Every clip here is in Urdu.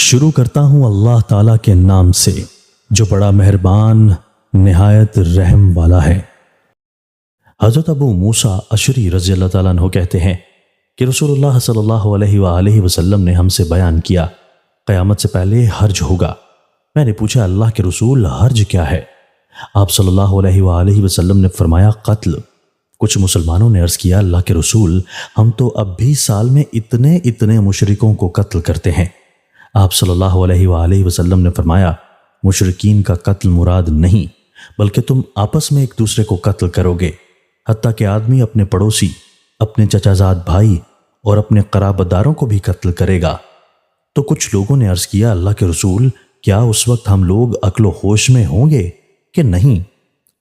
شروع کرتا ہوں اللہ تعالیٰ کے نام سے جو بڑا مہربان نہایت رحم والا ہے۔ حضرت ابو موسیٰ اشعری رضی اللہ تعالیٰ عنہ کہتے ہیں کہ رسول اللہ صلی اللہ علیہ وآلہ وسلم نے ہم سے بیان کیا قیامت سے پہلے حرج ہوگا۔ میں نے پوچھا اللہ کے رسول حرج کیا ہے؟ آپ صلی اللہ علیہ وآلہ وسلم نے فرمایا قتل۔ کچھ مسلمانوں نے عرض کیا اللہ کے رسول ہم تو اب بھی سال میں اتنے مشرکوں کو قتل کرتے ہیں۔ آپ صلی اللہ علیہ وآلہ وسلم نے فرمایا مشرکین کا قتل مراد نہیں بلکہ تم آپس میں ایک دوسرے کو قتل کرو گے، حتیٰ کہ آدمی اپنے پڑوسی، اپنے چچا زاد بھائی اور اپنے قرابت داروں کو بھی قتل کرے گا۔ تو کچھ لوگوں نے عرض کیا اللہ کے رسول کیا اس وقت ہم لوگ عقل و ہوش میں ہوں گے کہ نہیں؟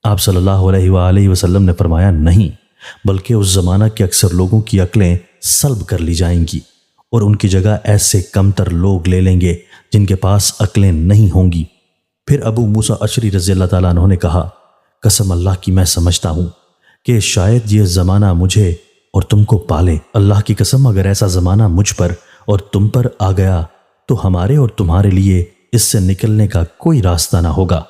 آپ صلی اللہ علیہ وآلہ وسلم نے فرمایا نہیں، بلکہ اس زمانہ کے اکثر لوگوں کی عقلیں سلب کر لی جائیں گی اور ان کی جگہ ایسے کمتر لوگ لے لیں گے جن کے پاس عقلیں نہیں ہوں گی۔ پھر ابو موسیٰ اشعری رضی اللہ تعالیٰ عنہ نے کہا قسم اللہ کی میں سمجھتا ہوں کہ شاید یہ زمانہ مجھے اور تم کو پالے۔ اللہ کی قسم اگر ایسا زمانہ مجھ پر اور تم پر آ گیا تو ہمارے اور تمہارے لیے اس سے نکلنے کا کوئی راستہ نہ ہوگا،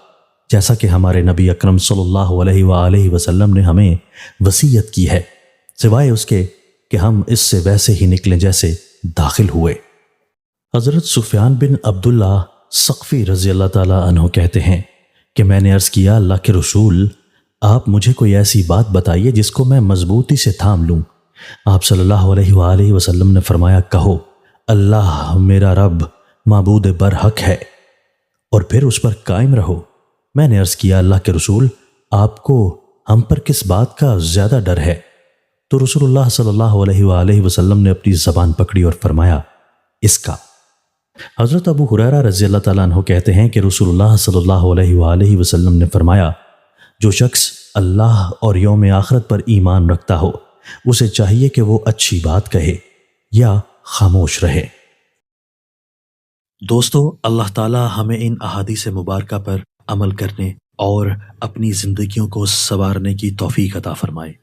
جیسا کہ ہمارے نبی اکرم صلی اللہ علیہ وآلہ وسلم نے ہمیں وصیت کی ہے، سوائے اس کے کہ ہم اس سے ویسے ہی نکلیں جیسے داخل ہوئے۔ حضرت سفیان بن عبداللہ ثقفی رضی اللہ تعالیٰ عنہ کہتے ہیں کہ میں نے عرض کیا اللہ کے رسول آپ مجھے کوئی ایسی بات بتائیے جس کو میں مضبوطی سے تھام لوں۔ آپ صلی اللہ علیہ وآلہ وسلم نے فرمایا کہو اللہ میرا رب معبود برحق ہے اور پھر اس پر قائم رہو۔ میں نے عرض کیا اللہ کے رسول آپ کو ہم پر کس بات کا زیادہ ڈر ہے؟ تو رسول اللہ صلی اللہ علیہ وآلہ وسلم نے اپنی زبان پکڑی اور فرمایا اس کا۔ حضرت ابو ہریرہ رضی اللہ تعالیٰ عنہ کہتے ہیں کہ رسول اللہ صلی اللہ علیہ وآلہ وسلم نے فرمایا جو شخص اللہ اور یوم آخرت پر ایمان رکھتا ہو اسے چاہیے کہ وہ اچھی بات کہے یا خاموش رہے۔ دوستو اللہ تعالیٰ ہمیں ان احادیث مبارکہ پر عمل کرنے اور اپنی زندگیوں کو سنوارنے کی توفیق عطا فرمائے۔